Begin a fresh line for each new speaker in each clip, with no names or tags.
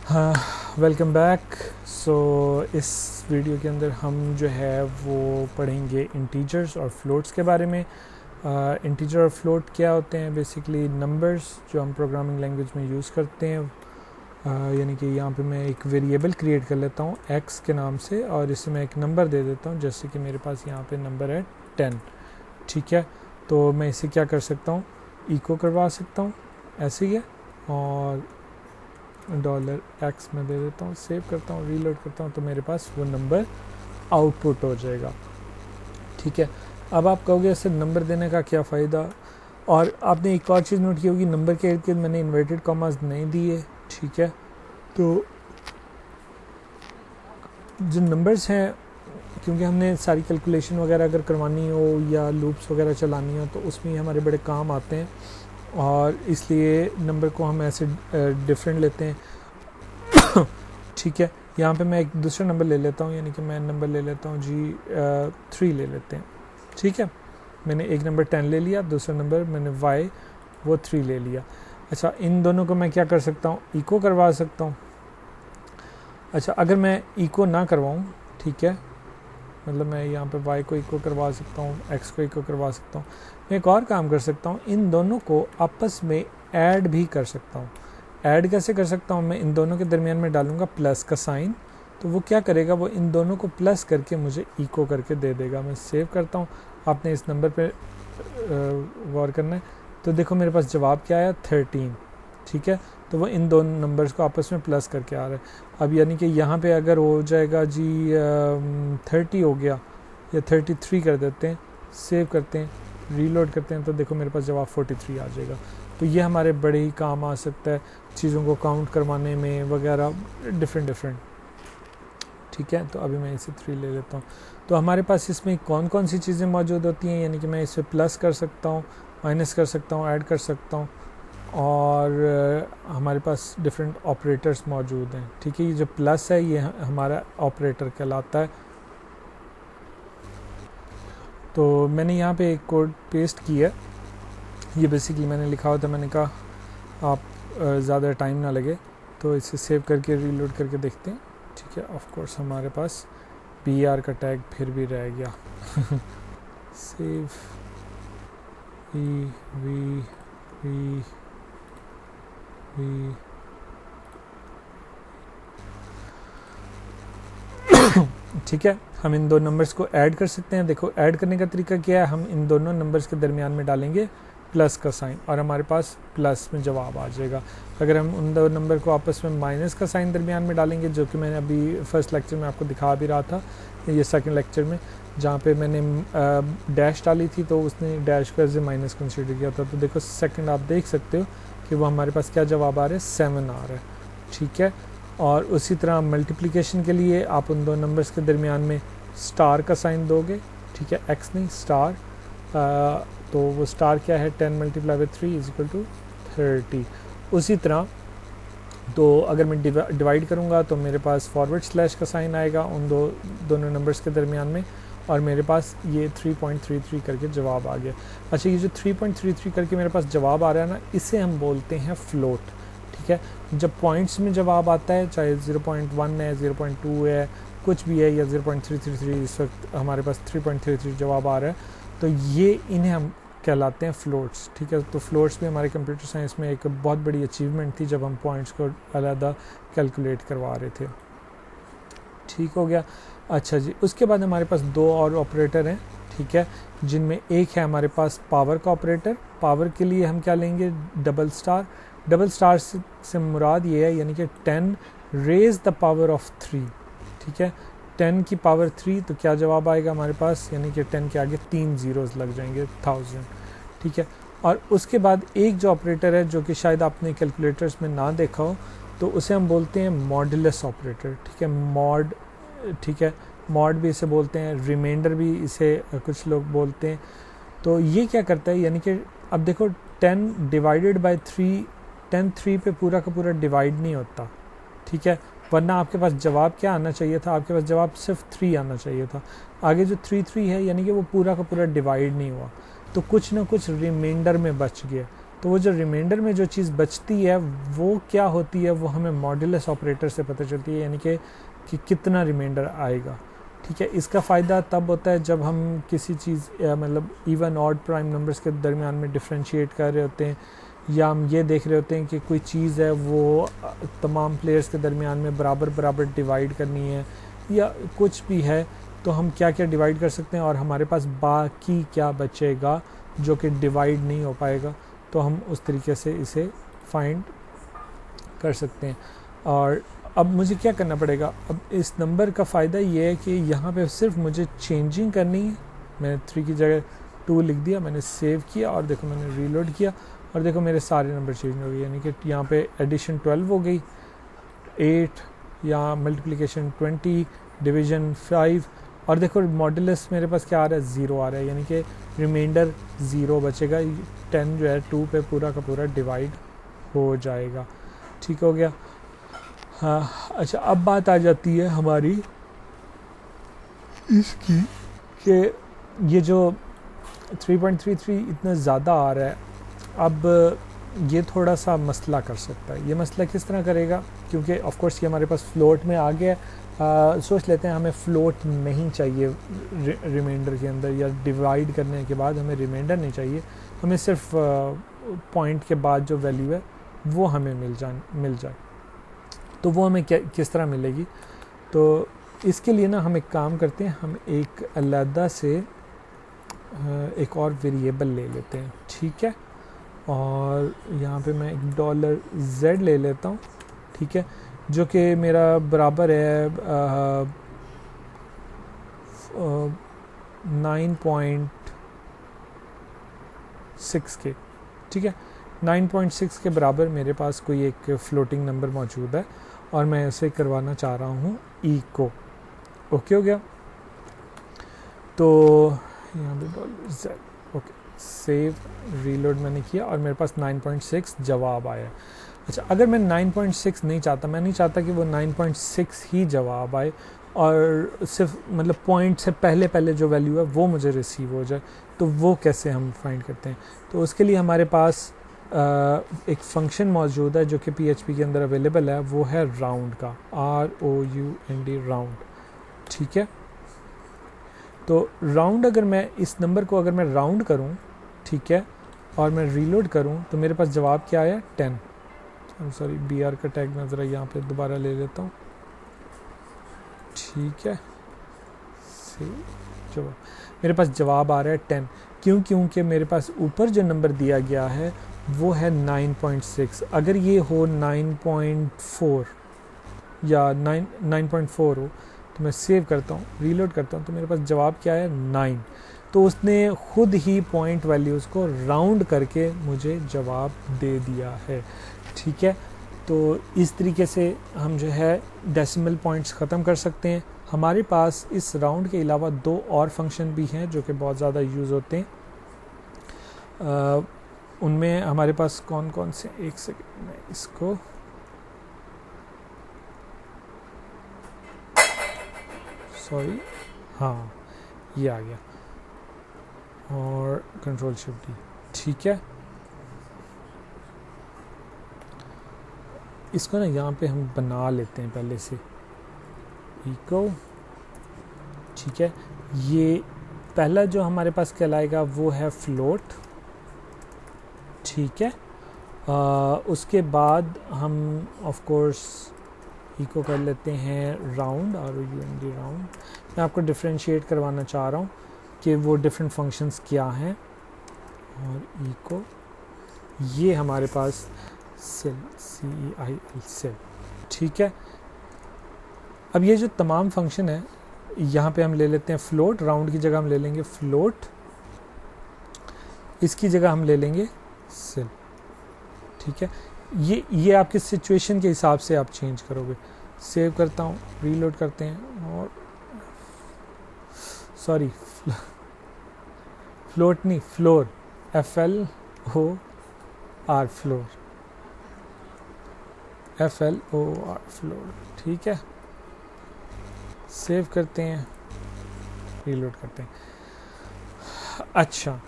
हाँ, welcome back. सो इस video के अंदर हम जो है वो पढ़ेंगे इंटीजर्स और फ्लोट्स के बारे में। इंटीजर और फ्लोट क्या होते हैं? बेसिकली नंबर्स जो हम प्रोग्रामिंग लैंग्वेज में यूज़ करते हैं। यानी कि यहाँ पे मैं एक वेरिएबल क्रिएट कर लेता हूँ x के नाम से और इसे मैं एक नंबर दे देता हूँ, जैसे कि मेरे पास यहाँ पे नंबर है 10। ठीक है, तो मैं इसे क्या कर सकता हूँ, इको करवा सकता हूँ, ऐसे ही है। और $x में दे देता हूँ, सेव करता हूँ, रीलोड करता हूँ, तो मेरे पास वो नंबर आउटपुट हो जाएगा। ठीक है, अब आप कहोगे ऐसे नंबर देने का क्या फ़ायदा? और आपने एक और चीज़ नोट की होगी, नंबर के इर्द गिर्द मैंने इन्वर्टेड कॉमास नहीं दिए। ठीक है, तो जो नंबर्स हैं, क्योंकि हमने सारी कैलकुलेशन वगैरह अगर करवानी हो या लूप्स वगैरह चलानी हो तो उसमें हमारे बड़े काम आते हैं, और इसलिए नंबर को हम ऐसे डिफरेंट लेते हैं। ठीक है, यहाँ पे मैं एक दूसरा नंबर ले लेता हूँ, यानी कि मैं नंबर ले लेता हूँ जी 3 ले लेते हैं। ठीक है, मैंने एक नंबर 10 ले लिया, दूसरा नंबर मैंने y वो 3 ले लिया। अच्छा, इन दोनों को मैं क्या कर सकता हूँ, इको करवा सकता हूँ। अच्छा, अगर मैं इको ना करवाऊँ, ठीक है, मतलब मैं यहाँ पे y को इको करवा सकता हूँ, x को इको करवा सकता हूँ। मैं एक और काम कर सकता हूँ, इन दोनों को आपस में ऐड भी कर सकता हूँ। ऐड कैसे कर सकता हूँ? मैं इन दोनों के दरमियान में डालूंगा प्लस का साइन, तो वो क्या करेगा, वो इन दोनों को प्लस करके मुझे इको करके दे देगा। मैं सेव करता हूँ, आपने इस नंबर पे गौर करना है। तो देखो मेरे पास जवाब क्या आया, 13। ठीक है, तो वो इन दोनों नंबर्स को आपस में प्लस करके आ रहा है। अब यानी कि यहाँ पे अगर हो जाएगा जी 30 हो गया, या 33 कर देते हैं, सेव करते हैं, रीलोड करते हैं, तो देखो मेरे पास जवाब 43 आ जाएगा। तो ये हमारे बड़े ही काम आ सकता है चीज़ों को काउंट करवाने में वगैरह, डिफरेंट। ठीक है, तो अभी मैं इसे 3 ले लेता हूँ। तो हमारे पास इसमें कौन कौन सी चीज़ें मौजूद होती हैं, यानी कि मैं इसे प्लस कर सकता हूँ, माइनस कर सकता हूँ, ऐड कर सकता हूँ, और हमारे पास डिफरेंट ऑपरेटर्स मौजूद हैं। ठीक है, ये जो प्लस है ये हमारा ऑपरेटर कहलाता है। तो मैंने यहाँ पे एक कोड पेस्ट किया, ये बेसिकली मैंने लिखा हुआ था, मैंने कहा आप ज़्यादा टाइम ना लगे तो इसे सेव करके रीलोड करके देखते हैं। ठीक है, ऑफ कोर्स हमारे पास BR का टैग फिर भी रह गया। सेव वी ठीक है, हम इन दो नंबर्स को ऐड कर सकते हैं। देखो ऐड करने का तरीका क्या है, हम इन दोनों नंबर्स के दरमियान में डालेंगे प्लस का साइन और हमारे पास प्लस में जवाब आ जाएगा। अगर हम उन दो नंबर को आपस में माइनस का साइन दरमियान में डालेंगे, जो कि मैंने अभी फर्स्ट लेक्चर में आपको दिखा भी रहा था, ये सेकंड लेक्चर में जहाँ पे मैंने डैश डाली थी तो उसने डैश को एज ए माइनस कंसिडर किया था। तो देखो सेकंड आप देख सकते हो कि वो हमारे पास क्या जवाब आ रहा है, 7 आ रहा है। ठीक है, और उसी तरह मल्टीप्लिकेशन के लिए आप उन दो नंबर्स के दरमियान में स्टार का साइन दोगे। ठीक है, एक्स नहीं स्टार, तो वो स्टार क्या है, 10 multiply by 3 is equal to 30। उसी तरह तो अगर मैं डिवाइड करूँगा तो मेरे पास फॉरवर्ड स्लैश का साइन आएगा उन दोनों नंबर्स के दरमियान में, और मेरे पास ये 3.33 करके जवाब आ गया। अच्छा, ये जो 3.33 करके मेरे पास जवाब आ रहा है ना, इसे हम बोलते हैं फ्लोट। ठीक है, जब पॉइंट्स में जवाब आता है, चाहे 0.1 है, 0.2 है, कुछ भी है, या 0.333, इस वक्त हमारे पास 3.33 जवाब आ रहा है, तो ये इन्हें हम कहलाते हैं फ्लोट्स। ठीक है, तो फ्लोट्स भी हमारे कंप्यूटर साइंस में एक बहुत बड़ी अचीवमेंट थी जब हम पॉइंट्स को अलहदा कैलकुलेट करवा रहे थे। ठीक हो गया। अच्छा जी, उसके बाद हमारे पास दो और ऑपरेटर हैं। ठीक है, जिनमें एक है हमारे पास पावर का ऑपरेटर। पावर के लिए हम क्या लेंगे, डबल स्टार। डबल स्टार से मुराद ये है, यानी कि 10 रेज द पावर ऑफ 3। ठीक है, 10 की पावर 3, तो क्या जवाब आएगा हमारे पास, यानी कि 10 के आगे 3 ज़ीरोज़ लग जाएंगे, 1000। ठीक है, और उसके बाद एक जो ऑपरेटर है, जो कि शायद आपने कैलकुलेटर्स में ना देखा हो, तो उसे हम बोलते हैं मॉडुलस ऑपरेटर। ठीक है, मॉड, ठीक है, मॉड भी इसे बोलते हैं, रिमाइंडर भी इसे कुछ लोग बोलते हैं। तो ये क्या करता है, यानी कि अब देखो 10 डिवाइडेड बाय 3, 10 3 पे पूरा का पूरा डिवाइड नहीं होता। ठीक है, वरना आपके पास जवाब क्या आना चाहिए था, आपके पास जवाब सिर्फ 3 आना चाहिए था। आगे जो 3 3 है, यानी कि वो पूरा का पूरा डिवाइड नहीं हुआ, तो कुछ ना कुछ रिमाइंडर में बच गया। तो वो जो रिमाइंडर में जो चीज़ बचती है वो क्या होती है, वो हमें मॉड्यूलस ऑपरेटर से पता चलती है, यानी कि कितना रिमाइंडर आएगा। ठीक है, इसका फ़ायदा तब होता है जब हम किसी चीज़ मतलब इवन ऑड प्राइम नंबर्स के दरमियान में डिफ्रेंशिएट कर रहे होते हैं, या हम ये देख रहे होते हैं कि कोई चीज़ है वो तमाम प्लेयर्स के दरमियान में बराबर बराबर डिवाइड करनी है, या कुछ भी है, तो हम क्या क्या डिवाइड कर सकते हैं और हमारे पास बाकी क्या बचेगा जो कि डिवाइड नहीं हो पाएगा, तो हम उस तरीके से इसे फाइंड कर सकते हैं। और अब मुझे क्या करना पड़ेगा, अब इस नंबर का फ़ायदा ये है कि यहाँ पे सिर्फ मुझे चेंजिंग करनी है। मैंने 3 की जगह 2 लिख दिया, मैंने सेव किया और देखो मैंने रीलोड किया और देखो मेरे सारे नंबर चेंज हो गए, यानी कि यहाँ पे एडिशन 12 हो गई, 8 या मल्टीप्लिकेशन 20, डिवीज़न 5, और देखो मॉड्यूलस मेरे पास क्या आ रहा है, 0 आ रहा है, यानी कि रिमाइंडर 0 बचेगा। 10 जो है 2 पे पूरा का पूरा डिवाइड हो जाएगा। ठीक हो गया। हाँ, अच्छा, अब बात आ जाती है हमारी इसकी कि ये जो 3.33 इतना ज़्यादा आ रहा है, अब ये थोड़ा सा मसला कर सकता है। ये मसला किस तरह करेगा, क्योंकि ऑफ कोर्स ये हमारे पास फ्लोट में आ गया। सोच लेते हैं हमें फ्लोट नहीं चाहिए रिमाइंडर के अंदर, या डिवाइड करने के बाद हमें रिमाइंडर नहीं चाहिए, हमें सिर्फ पॉइंट के बाद जो वैल्यू है वो हमें मिल जाए। तो वो हमें किस तरह मिलेगी, तो इसके लिए ना हम एक काम करते हैं, हम एक अलग से एक और वेरिएबल ले लेते हैं। ठीक है, और यहाँ पे मैं एक $z ले लेता हूँ। ठीक है, जो कि मेरा बराबर है 9.6 के। ठीक है, 9.6 के बराबर मेरे पास कोई एक फ्लोटिंग नंबर मौजूद है और मैं इसे करवाना चाह रहा हूँ इको। ओके हो गया, तो यहाँ पे $z, ओके, सेव, रीलोड मैंने किया और मेरे पास 9.6 जवाब आया। अच्छा, अगर मैं 9.6 नहीं चाहता, मैं नहीं चाहता कि वो 9.6 ही जवाब आए और सिर्फ मतलब पॉइंट से पहले जो वैल्यू है वो मुझे रिसीव हो जाए, तो वो कैसे हम फाइंड करते हैं। तो उसके लिए हमारे पास एक फंक्शन मौजूद है जो कि PHP के अंदर अवेलेबल है, वो है राउंड का, ROUND, राउंड। ठीक है, तो राउंड, अगर मैं इस नंबर को अगर मैं राउंड करूं, ठीक है, और मैं रीलोड करूं, तो मेरे पास जवाब क्या आया, 10। सॉरी, BR का टैग मैं ज़रा यहाँ पे दोबारा ले लेता हूँ। ठीक है, जवाब मेरे पास जवाब आ रहा है 10। क्योंकि मेरे पास ऊपर जो नंबर दिया गया है वो है 9.6। अगर ये हो 9.4 या 9.4 हो, तो मैं सेव करता हूँ, रीलोड करता हूँ, तो मेरे पास जवाब क्या है, 9। तो उसने खुद ही पॉइंट वैल्यूज़ को राउंड करके मुझे जवाब दे दिया है। ठीक है, तो इस तरीके से हम जो है डेसिमल पॉइंट्स ख़त्म कर सकते हैं। हमारे पास इस राउंड के अलावा 2 और फंक्शन भी हैं जो कि बहुत ज़्यादा यूज़ होते हैं। उनमें हमारे पास कौन कौन से, एक सेकंड में इसको, सॉरी, हाँ ये आ गया, और कंट्रोल शिफ्ट डी। ठीक है, इसको ना यहाँ पे हम बना लेते हैं पहले से, इको। ठीक है, ये पहला जो हमारे पास कहलाएगा वो है फ्लोट। ठीक है, उसके बाद हम ऑफ कोर्स इको कर लेते हैं राउंड, ROUND, राउंड। मैं आपको डिफरेंशिएट करवाना चाह रहा हूँ कि वो डिफरेंट फंक्शंस क्या हैं। और इको, ये हमारे पास सेल, CEIL, सेल। ठीक है, अब ये जो तमाम फंक्शन है, यहाँ पे हम ले लेते हैं फ्लोट, राउंड की जगह हम ले लेंगे फ्लोट, इसकी जगह हम ले लेंगे सेल। ठीक है, ये आपके सिचुएशन के हिसाब से आप चेंज करोगे। सेव करता हूँ, रीलोड करते हैं, और सॉरी, फ्लोट नहीं, floor, FLOR, floor, FLOR, floor. ठीक है, सेव करते हैं, रीलोड करते हैं। अच्छा,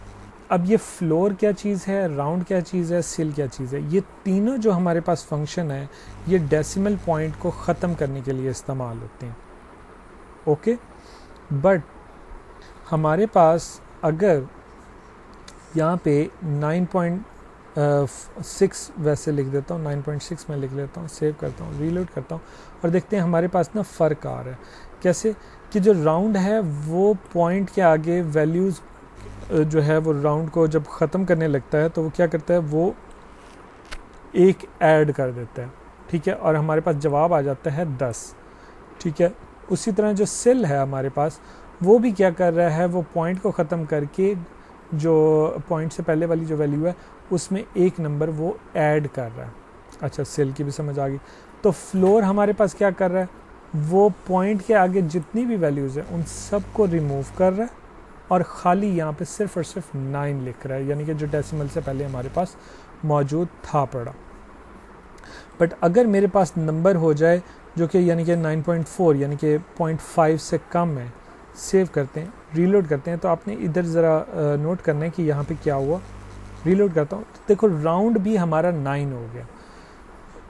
अब ये फ्लोर क्या चीज़ है, राउंड क्या चीज़ है, सिल क्या चीज़ है, ये तीनों जो हमारे पास फंक्शन है ये डेसिमल पॉइंट को ख़त्म करने के लिए इस्तेमाल होते हैं। ओके, बट हमारे पास अगर यहाँ पे 9.6 वैसे लिख देता हूँ, 9.6 में लिख लेता हूँ, सेव करता हूँ, रीलोड करता हूँ और देखते हैं हमारे पास ना फ़र्क आ रहा है। कैसे कि जो राउंड है वो पॉइंट के आगे वैल्यूज़ जो है वो राउंड को जब ख़त्म करने लगता है तो वो क्या करता है, वो एक ऐड कर देता है, ठीक है, और हमारे पास जवाब आ जाता है 10, ठीक है। उसी तरह जो सिल है हमारे पास वो भी क्या कर रहा है, वो पॉइंट को ख़त्म करके जो पॉइंट से पहले वाली जो वैल्यू है उसमें एक नंबर वो ऐड कर रहा है। अच्छा, सेल की भी समझ आ गई। तो फ्लोर हमारे पास क्या कर रहा है, वो पॉइंट के आगे जितनी भी वैल्यूज़ हैं उन सब को रिमूव कर रहा है और ख़ाली यहाँ पे सिर्फ और सिर्फ 9 लिख रहा है, यानी कि जो डेसिमल से पहले हमारे पास मौजूद था पड़ा। बट अगर मेरे पास नंबर हो जाए जो कि यानी कि 9.4 यानी कि 0.5 से कम है, सेव करते हैं, रीलोड करते हैं, तो आपने इधर ज़रा नोट करना है कि यहाँ पे क्या हुआ। रीलोड करता हूँ तो देखो राउंड भी हमारा 9 हो गया,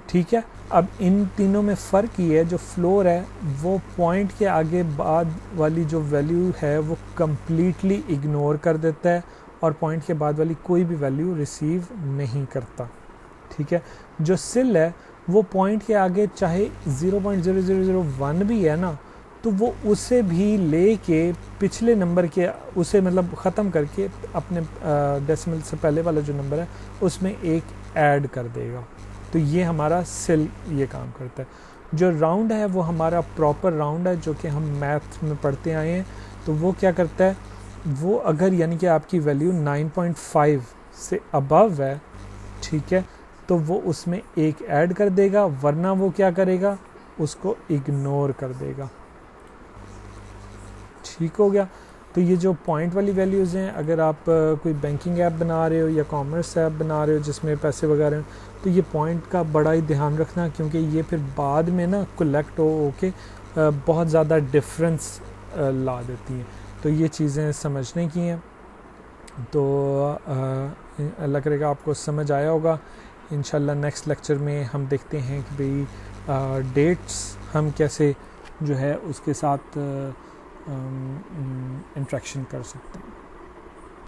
ठीक है। अब इन तीनों में फ़र्क ये है, जो फ्लोर है वो पॉइंट के आगे बाद वाली जो वैल्यू है वो कम्प्लीटली इग्नोर कर देता है और पॉइंट के बाद वाली कोई भी वैल्यू रिसीव नहीं करता, ठीक है। जो सिल है वो पॉइंट के आगे चाहे 0.0001 भी है ना, तो वो उसे भी ले के पिछले नंबर के उसे मतलब ख़त्म करके अपने डेसिमल से पहले वाला जो नंबर है उसमें एक ऐड कर देगा। तो ये हमारा सिल ये काम करता है। जो राउंड है वो हमारा प्रॉपर राउंड है जो कि हम मैथ में पढ़ते आए हैं। तो वो क्या करता है, वो अगर यानी कि आपकी वैल्यू 9.5 से अबव है, ठीक है, तो वो उसमें एक ऐड कर देगा, वरना वो क्या करेगा, उसको इग्नोर कर देगा। ठीक हो गया। तो ये जो पॉइंट वाली वैल्यूज़ हैं, अगर आप कोई बैंकिंग ऐप बना रहे हो या कॉमर्स ऐप बना रहे हो जिसमें पैसे वगैरह हैं, तो ये पॉइंट का बड़ा ही ध्यान रखना, क्योंकि ये फिर बाद में ना कलेक्ट हो के बहुत ज़्यादा डिफरेंस ला देती हैं। तो ये चीज़ें समझने की हैं। तो अल्लाह करेगा आपको समझ आया होगा। इंशाल्लाह नेक्स्ट लेक्चर में हम देखते हैं कि भाई डेट्स हम कैसे जो है उसके साथ इंट्रैक्शन कर सकते हैं।